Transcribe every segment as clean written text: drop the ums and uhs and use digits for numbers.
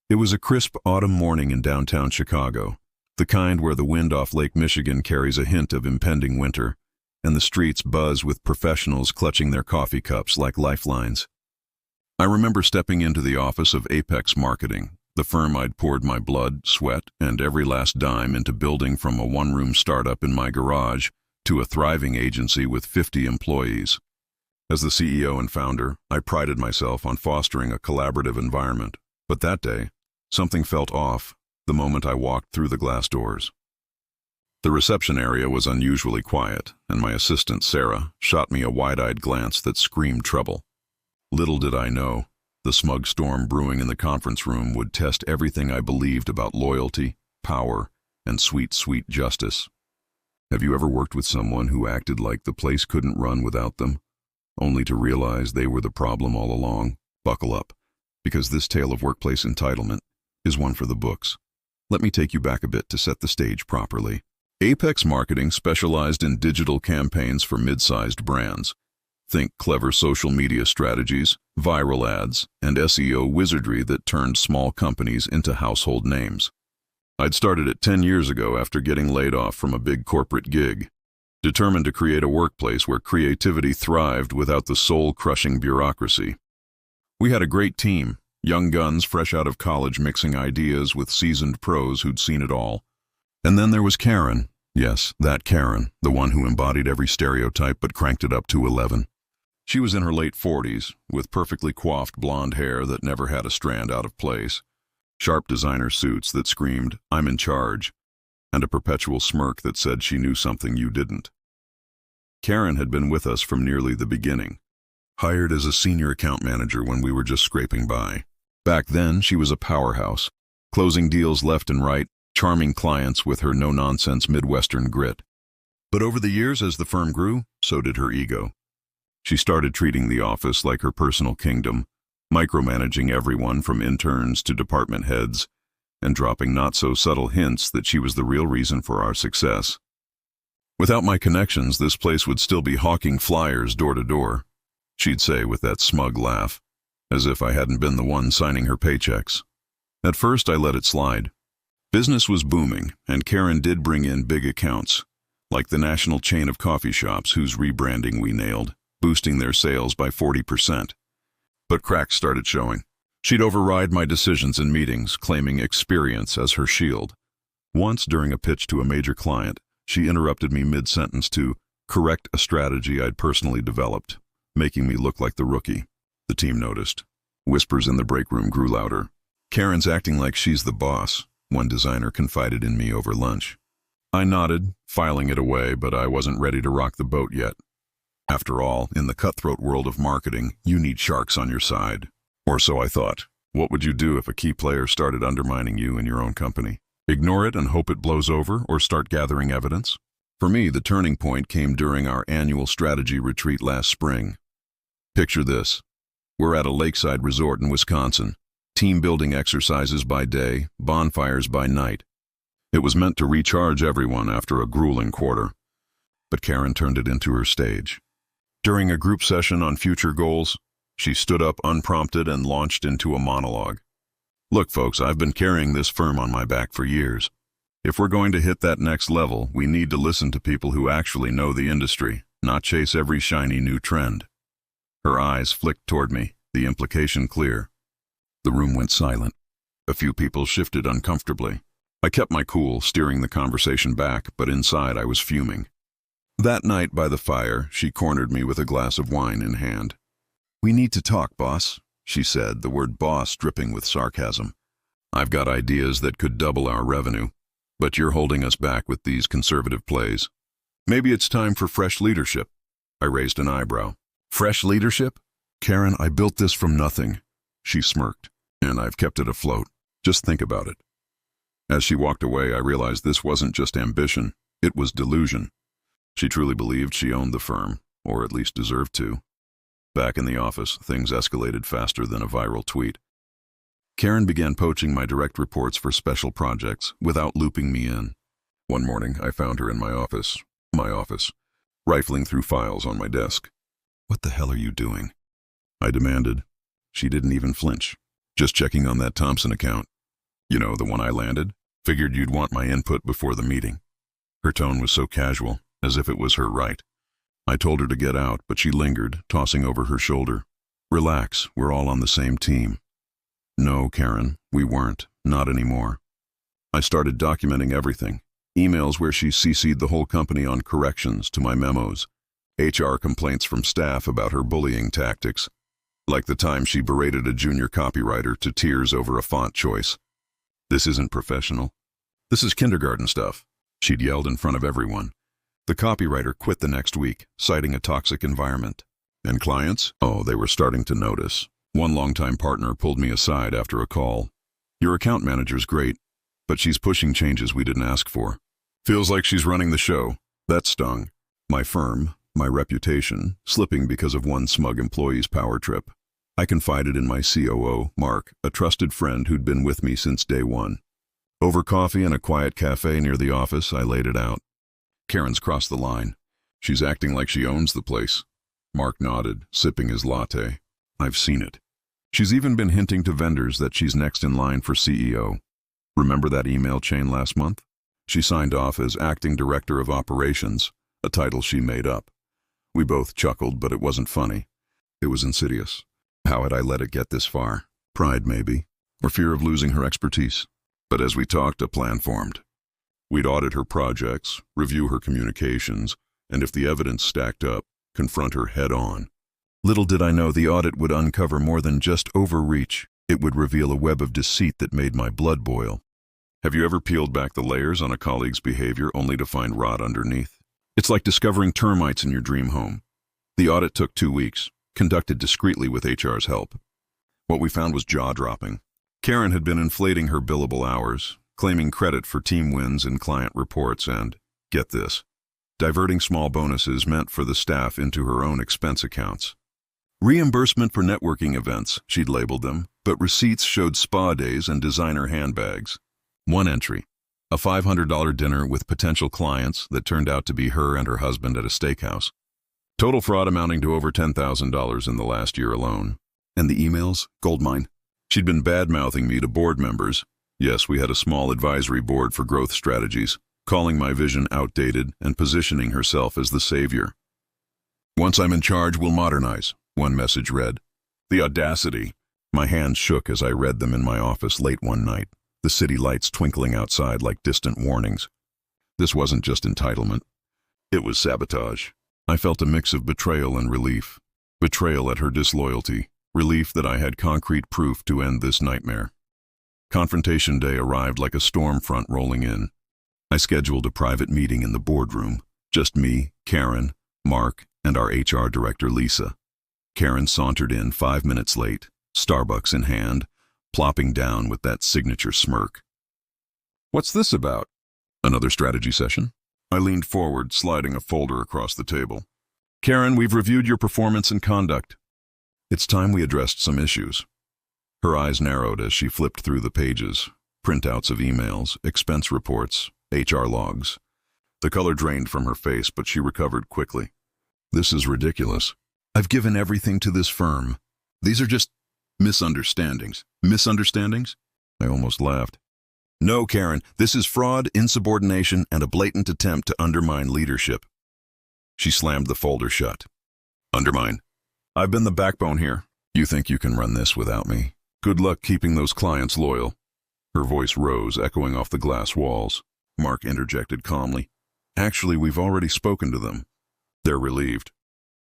It was a crisp autumn morning in downtown Chicago, the kind where the wind off Lake Michigan carries a hint of impending winter, and the streets buzz with professionals clutching their coffee cups like lifelines. I remember stepping into the office of Apex Marketing, the firm I'd poured my blood, sweat, and every last dime into building from a one-room startup in my garage to a thriving agency with 50 employees. As the CEO and founder, I prided myself on fostering a collaborative environment, but that day, something felt off the moment I walked through the glass doors. The reception area was unusually quiet, and my assistant, Sarah, shot me a wide-eyed glance that screamed trouble. Little did I know, the smug storm brewing in the conference room would test everything I believed about loyalty, power, and sweet, sweet justice. Have you ever worked with someone who acted like the place couldn't run without them, only to realize they were the problem all along? Buckle up, because this tale of workplace entitlement is one for the books. Let me take you back a bit to set the stage properly. Apex Marketing specialized in digital campaigns for mid-sized brands. Think clever social media strategies, viral ads, and SEO wizardry that turned small companies into household names. I'd started it 10 years ago after getting laid off from a big corporate gig, determined to create a workplace where creativity thrived without the soul-crushing bureaucracy. We had a great team, young guns fresh out of college mixing ideas with seasoned pros who'd seen it all. And then there was Karen. Yes, that Karen, the one who embodied every stereotype but cranked it up to 11. She was in her late 40s, with perfectly coiffed blonde hair that never had a strand out of place, sharp designer suits that screamed, "I'm in charge," and a perpetual smirk that said she knew something you didn't. Karen had been with us from nearly the beginning, hired as a senior account manager when we were just scraping by. Back then, she was a powerhouse, closing deals left and right, charming clients with her no-nonsense Midwestern grit. But over the years, as the firm grew, so did her ego. She started treating the office like her personal kingdom, micromanaging everyone from interns to department heads, and dropping not-so-subtle hints that she was the real reason for our success. Without my connections, this place would still be hawking flyers door to door, she'd say with that smug laugh, as if I hadn't been the one signing her paychecks. At first, I let it slide. Business was booming, and Karen did bring in big accounts, like the national chain of coffee shops whose rebranding we nailed, boosting their sales by 40%. But cracks started showing. She'd override my decisions in meetings, claiming experience as her shield. Once, during a pitch to a major client, she interrupted me mid-sentence to correct a strategy I'd personally developed, making me look like the rookie. The team noticed. Whispers in the break room grew louder. "Karen's acting like she's the boss," one designer confided in me over lunch. I nodded, filing it away, but I wasn't ready to rock the boat yet. After all, in the cutthroat world of marketing, you need sharks on your side. Or so I thought. What would you do if a key player started undermining you in your own company? Ignore it and hope it blows over, or start gathering evidence? For me, the turning point came during our annual strategy retreat last spring. Picture this. We're at a lakeside resort in Wisconsin. Team-building exercises by day, bonfires by night. It was meant to recharge everyone after a grueling quarter. But Karen turned it into her stage. During a group session on future goals, she stood up unprompted and launched into a monologue. "Look, folks, I've been carrying this firm on my back for years. If we're going to hit that next level, we need to listen to people who actually know the industry, not chase every shiny new trend." Her eyes flicked toward me, the implication clear. The room went silent. A few people shifted uncomfortably. I kept my cool, steering the conversation back, but inside I was fuming. That night by the fire, she cornered me with a glass of wine in hand. "We need to talk, boss," she said, the word boss dripping with sarcasm. "I've got ideas that could double our revenue, but you're holding us back with these conservative plays. Maybe it's time for fresh leadership." I raised an eyebrow. "Fresh leadership? Karen, I built this from nothing," she smirked, "and I've kept it afloat. Just think about it." As she walked away, I realized this wasn't just ambition, it was delusion. She truly believed she owned the firm, or at least deserved to. Back in the office, things escalated faster than a viral tweet. Karen began poaching my direct reports for special projects without looping me in. One morning, I found her in my office, rifling through files on my desk. "What the hell are you doing?" I demanded. She didn't even flinch. "Just checking on that Thompson account. You know, the one I landed? Figured you'd want my input before the meeting. Her tone was so casual, as if it was her right. I told her to get out, but she lingered, tossing over her shoulder. Relax, we're all on the same team. No, Karen, we weren't. Not anymore. I started documenting everything. Emails where she CC'd the whole company on corrections to my memos. HR complaints from staff about her bullying tactics. Like the time she berated a junior copywriter to tears over a font choice. This isn't professional. This is kindergarten stuff, she'd yelled in front of everyone. The copywriter quit the next week, citing a toxic environment. And clients? Oh, they were starting to notice. One longtime partner pulled me aside after a call. Your account manager's great, but she's pushing changes we didn't ask for. Feels like she's running the show. That stung. My firm, my reputation, slipping because of one smug employee's power trip. I confided in my COO, Mark, a trusted friend who'd been with me since day one. Over coffee in a quiet cafe near the office, I laid it out. Karen's crossed the line. She's acting like she owns the place. Mark nodded, sipping his latte. I've seen it. She's even been hinting to vendors that she's next in line for CEO. Remember that email chain last month? She signed off as Acting Director of Operations, a title she made up. We both chuckled, but it wasn't funny. It was insidious. How had I let it get this far? Pride, maybe, or fear of losing her expertise. But as we talked, a plan formed. We'd audit her projects, review her communications, and if the evidence stacked up, confront her head-on. Little did I know the audit would uncover more than just overreach. It would reveal a web of deceit that made my blood boil. Have you ever peeled back the layers on a colleague's behavior only to find rot underneath? It's like discovering termites in your dream home. The audit took 2 weeks, conducted discreetly with HR's help. What we found was jaw-dropping. Karen had been inflating her billable hours, claiming credit for team wins and client reports and, get this, diverting small bonuses meant for the staff into her own expense accounts. Reimbursement for networking events, she'd labeled them, but receipts showed spa days and designer handbags. One entry, a $500 dinner with potential clients that turned out to be her and her husband at a steakhouse. Total fraud amounting to over $10,000 in the last year alone. And the emails? Goldmine. She'd been bad-mouthing me to board members. Yes, we had a small advisory board for growth strategies, calling my vision outdated and positioning herself as the savior. Once I'm in charge, we'll modernize, one message read. The audacity. My hands shook as I read them in my office late one night, the city lights twinkling outside like distant warnings. This wasn't just entitlement. It was sabotage. I felt a mix of betrayal and relief. Betrayal at her disloyalty, relief that I had concrete proof to end this nightmare. Confrontation day arrived like a storm front rolling in. I scheduled a private meeting in the boardroom, just me, Karen, Mark, and our HR director, Lisa. Karen sauntered in 5 minutes late, Starbucks in hand, plopping down with that signature smirk. What's this about? Another strategy session? I leaned forward, sliding a folder across the table. Karen, we've reviewed your performance and conduct. It's time we addressed some issues. Her eyes narrowed as she flipped through the pages, printouts of emails, expense reports, HR logs. The color drained from her face, but she recovered quickly. This is ridiculous. I've given everything to this firm. These are just misunderstandings. Misunderstandings? I almost laughed. No, Karen, this is fraud, insubordination, and a blatant attempt to undermine leadership. She slammed the folder shut. Undermine? I've been the backbone here. You think you can run this without me? Good luck keeping those clients loyal. Her voice rose, echoing off the glass walls. Mark interjected calmly. Actually, we've already spoken to them. They're relieved.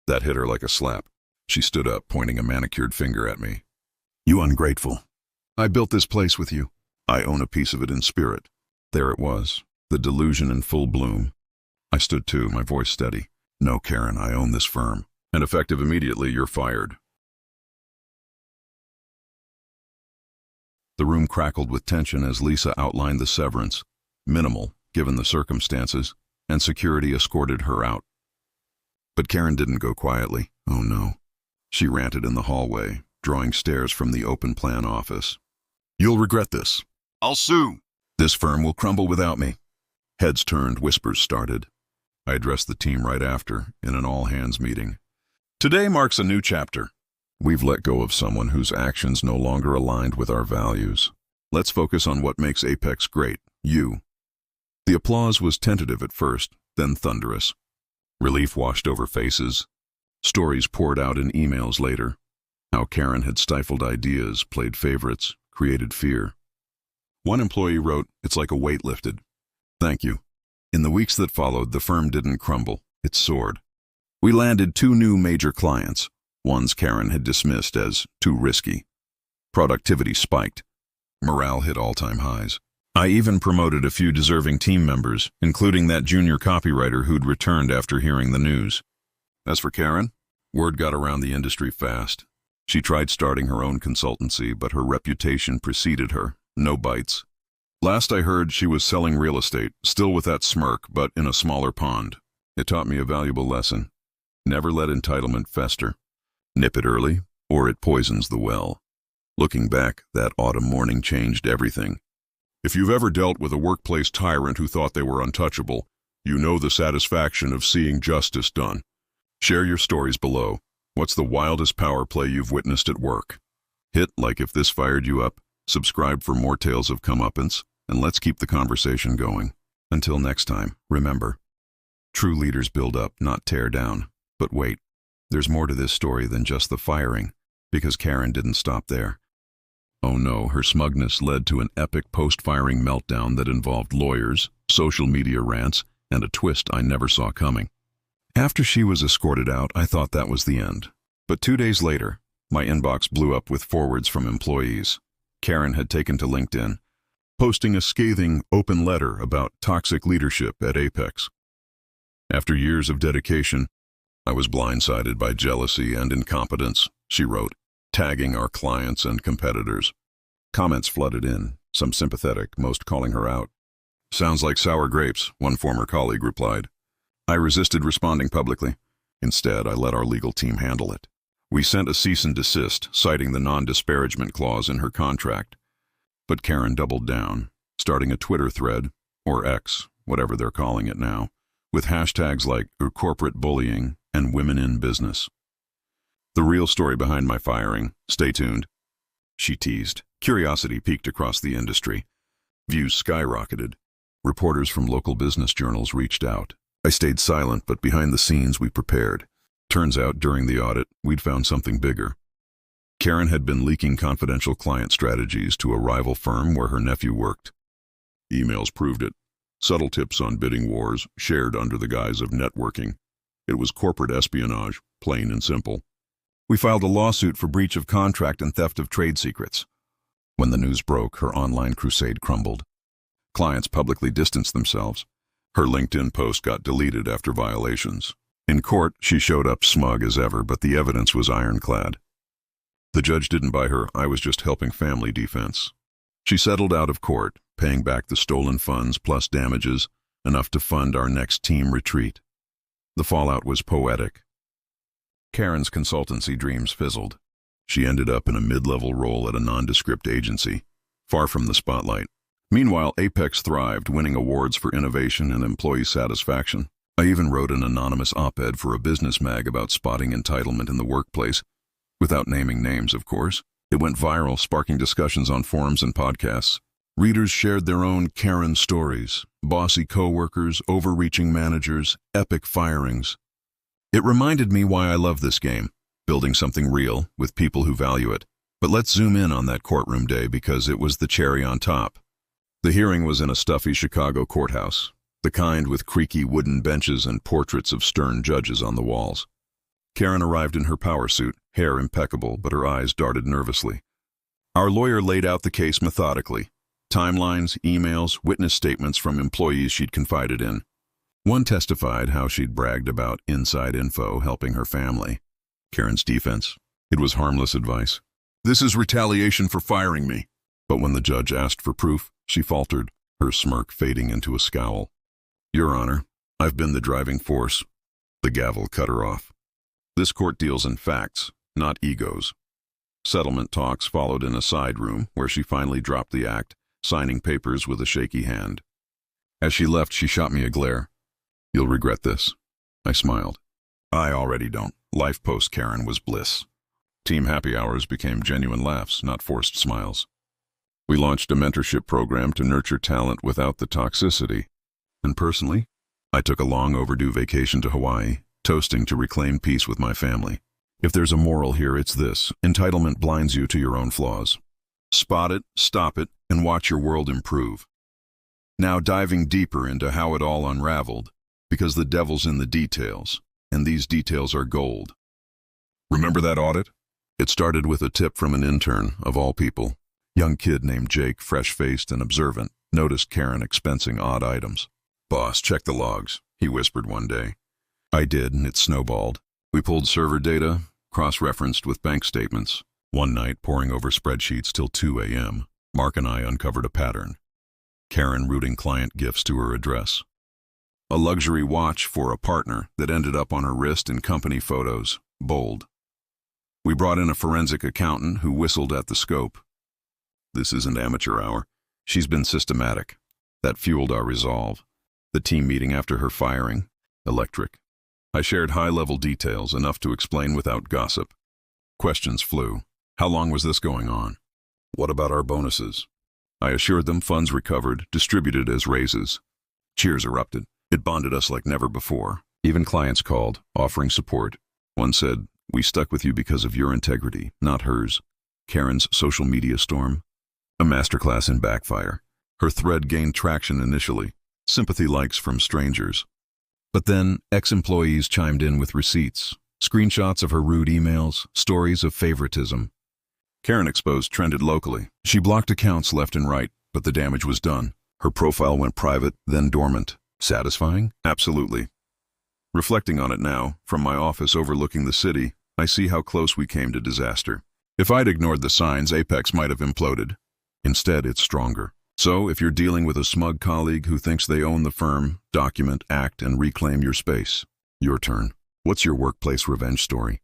That hit her like a slap. She stood up, pointing a manicured finger at me. You ungrateful. I built this place with you. I own a piece of it in spirit. There it was, the delusion in full bloom. I stood too, my voice steady. No, Karen, I own this firm. And effective immediately, you're fired. The room crackled with tension as Lisa outlined the severance. Minimal, given the circumstances, and security escorted her out. But Karen didn't go quietly. Oh no. She ranted in the hallway, drawing stairs from the open-plan office. You'll regret this. I'll sue. This firm will crumble without me. Heads turned, whispers started. I addressed the team right after, in an all-hands meeting. Today marks a new chapter. We've let go of someone whose actions no longer aligned with our values. Let's focus on what makes Apex great, you. The applause was tentative at first, then thunderous. Relief washed over faces. Stories poured out in emails later. How Karen had stifled ideas, played favorites, created fear. One employee wrote, "It's like a weight lifted." Thank you. In the weeks that followed, the firm didn't crumble, it soared. We landed 2 new major clients, ones Karen had dismissed as too risky. Productivity spiked. Morale hit all-time highs. I even promoted a few deserving team members, including that junior copywriter who'd returned after hearing the news. As for Karen, word got around the industry fast. She tried starting her own consultancy, but her reputation preceded her. No bites. Last I heard, she was selling real estate, still with that smirk, but in a smaller pond. It taught me a valuable lesson. Never let entitlement fester. Nip it early, or it poisons the well. Looking back, that autumn morning changed everything. If you've ever dealt with a workplace tyrant who thought they were untouchable, you know the satisfaction of seeing justice done. Share your stories below. What's the wildest power play you've witnessed at work? Hit like if this fired you up, subscribe for more tales of comeuppance, and let's keep the conversation going. Until next time, remember, true leaders build up, not tear down. But wait, there's more to this story than just the firing, because Karen didn't stop there. Oh no, her smugness led to an epic post-firing meltdown that involved lawyers, social media rants, and a twist I never saw coming. After she was escorted out, I thought that was the end. But 2 days later, my inbox blew up with forwards from employees. Karen had taken to LinkedIn, posting a scathing, open letter about toxic leadership at Apex. After years of dedication, I was blindsided by jealousy and incompetence, she wrote, tagging our clients and competitors. Comments flooded in, some sympathetic, most calling her out. "Sounds like sour grapes," one former colleague replied. I resisted responding publicly. Instead, I let our legal team handle it. We sent a cease and desist, citing the non-disparagement clause in her contract. But Karen doubled down, starting a Twitter thread, or X, whatever they're calling it now, with hashtags like corporate bullying and women in business. The real story behind my firing, stay tuned, she teased. Curiosity peaked across the industry. Views skyrocketed. Reporters from local business journals reached out. I stayed silent, but behind the scenes we prepared. Turns out, during the audit, we'd found something bigger. Karen had been leaking confidential client strategies to a rival firm where her nephew worked. Emails proved it. Subtle tips on bidding wars, shared under the guise of networking. It was corporate espionage, plain and simple. We filed a lawsuit for breach of contract and theft of trade secrets. When the news broke, her online crusade crumbled. Clients publicly distanced themselves. Her LinkedIn post got deleted after violations. In court, she showed up smug as ever, but the evidence was ironclad. The judge didn't buy her. I was just helping family defense. She settled out of court, paying back the stolen funds plus damages, enough to fund our next team retreat. The fallout was poetic. Karen's consultancy dreams fizzled. She ended up in a mid-level role at a nondescript agency, far from the spotlight. Meanwhile, Apex thrived, winning awards for innovation and employee satisfaction. I even wrote an anonymous op-ed for a business mag about spotting entitlement in the workplace, without naming names, of course. It went viral, sparking discussions on forums and podcasts. Readers shared their own Karen stories, bossy coworkers, overreaching managers, epic firings. It reminded me why I love this game, building something real with people who value it. But let's zoom in on that courtroom day because it was the cherry on top. The hearing was in a stuffy Chicago courthouse, the kind with creaky wooden benches and portraits of stern judges on the walls. Karen arrived in her power suit, hair impeccable, but her eyes darted nervously. Our lawyer laid out the case methodically. Timelines, emails, witness statements from employees she'd confided in. One testified how she'd bragged about inside info helping her family. Karen's defense: it was harmless advice. "This is retaliation for firing me." But when the judge asked for proof, she faltered, her smirk fading into a scowl. "Your Honor, I've been the driving force." The gavel cut her off. This court deals in facts, not egos. Settlement talks followed in a side room where she finally dropped the act, signing papers with a shaky hand. As she left, she shot me a glare. "You'll regret this." I smiled. "I already don't." Life post-Karen was bliss. Team happy hours became genuine laughs, not forced smiles. We launched a mentorship program to nurture talent without the toxicity. And personally, I took a long overdue vacation to Hawaii, toasting to reclaim peace with my family. If there's a moral here, it's this: entitlement blinds you to your own flaws. Spot it, stop it, and watch your world improve. Now diving deeper into how it all unraveled, because the devil's in the details, and these details are gold. Remember that audit? It started with a tip from an intern, of all people. Young kid named Jake, fresh-faced and observant, noticed Karen expensing odd items. "Boss, check the logs," he whispered one day. I did, and it snowballed. We pulled server data, cross-referenced with bank statements. One night, poring over spreadsheets till 2 a.m., Mark and I uncovered a pattern. Karen routing client gifts to her address. A luxury watch for a partner that ended up on her wrist in company photos, bold. We brought in a forensic accountant who whistled at the scope. This isn't amateur hour. She's been systematic. That fueled our resolve. The team meeting after her firing, electric. I shared high-level details, enough to explain without gossip. Questions flew. How long was this going on? What about our bonuses? I assured them funds recovered, distributed as raises. Cheers erupted. It bonded us like never before. Even clients called, offering support. One said, "We stuck with you because of your integrity, not hers." Karen's social media storm. A masterclass in backfire. Her thread gained traction initially. Sympathy likes from strangers. But then, ex-employees chimed in with receipts. Screenshots of her rude emails, stories of favoritism. Karen exposed trended locally. She blocked accounts left and right, but the damage was done. Her profile went private, then dormant. Satisfying? Absolutely. Reflecting on it now, from my office overlooking the city, I see how close we came to disaster. If I'd ignored the signs, Apex might have imploded. Instead, it's stronger. So, if you're dealing with a smug colleague who thinks they own the firm, document, act, and reclaim your space. Your turn. What's your workplace revenge story?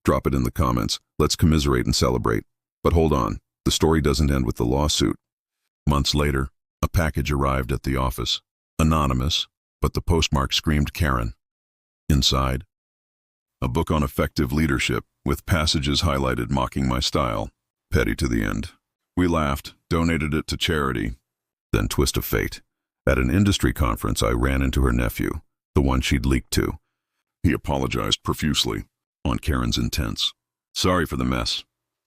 Drop it in the comments. Let's commiserate and celebrate. But hold on, the story doesn't end with the lawsuit. Months later, a package arrived at the office. Anonymous, but the postmark screamed Karen. Inside, a book on effective leadership, with passages highlighted mocking my style. Petty to the end. We laughed, donated it to charity. Then twist of fate. At an industry conference, I ran into her nephew, the one she'd leaked to. He apologized profusely, on Karen's intents. Sorry for the mess.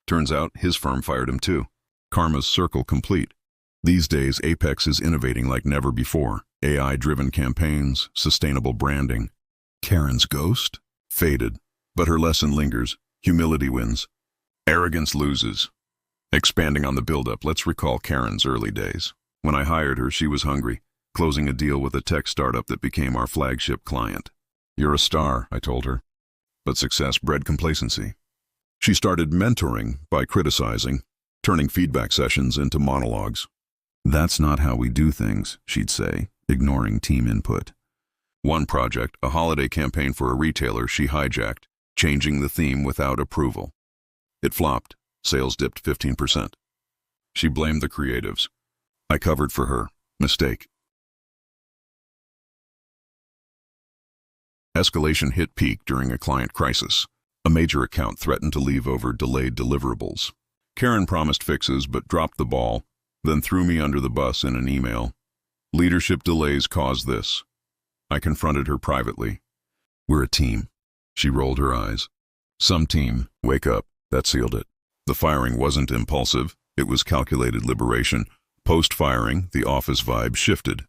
Turns out, his firm fired him too. Karma's circle complete. These days, Apex is innovating like never before. AI-driven campaigns, sustainable branding. Karen's ghost? Faded. But her lesson lingers. Humility wins. Arrogance loses. Expanding on the buildup, let's recall Karen's early days. When I hired her, she was hungry, closing a deal with a tech startup that became our flagship client. You're a star, I told her. But success bred complacency. She started mentoring by criticizing, turning feedback sessions into monologues. That's not how we do things, she'd say, ignoring team input. One project, a holiday campaign for a retailer, she hijacked, changing the theme without approval. It flopped. Sales dipped 15%. She blamed the creatives. I covered for her. Mistake. Escalation hit peak during a client crisis. A major account threatened to leave over delayed deliverables. Karen promised fixes but dropped the ball, then threw me under the bus in an email. Leadership delays caused this. I confronted her privately. We're a team. She rolled her eyes. Some team, wake up. That sealed it. The firing wasn't impulsive. It was calculated liberation. Post-firing, the office vibe shifted.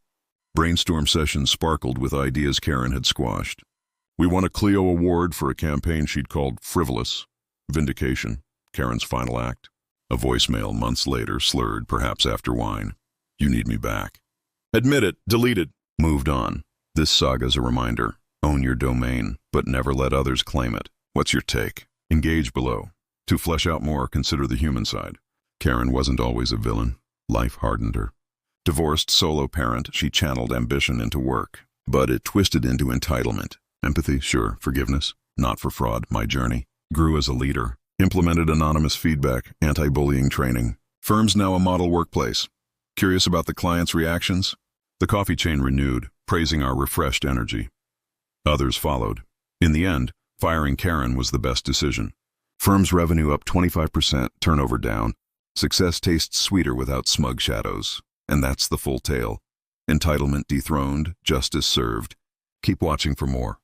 Brainstorm sessions sparkled with ideas Karen had squashed. We won a Clio award for a campaign she'd called frivolous. Vindication, Karen's final act. A voicemail months later, slurred, perhaps after wine. You need me back. Admit it, delete it, moved on. This saga's a reminder. Own your domain, but never let others claim it. What's your take? Engage below. To flesh out more, consider the human side. Karen wasn't always a villain. Life hardened her. Divorced solo parent, she channeled ambition into work. But it twisted into entitlement. Empathy, sure. Forgiveness, not for fraud. My journey. Grew as a leader. Implemented anonymous feedback, anti-bullying training. Firm's now a model workplace. Curious about the client's reactions? The coffee chain renewed, praising our refreshed energy. Others followed. In the end, firing Karen was the best decision. Firm's revenue up 25%, turnover down. Success tastes sweeter without smug shadows. And that's the full tale. Entitlement dethroned, justice served. Keep watching for more.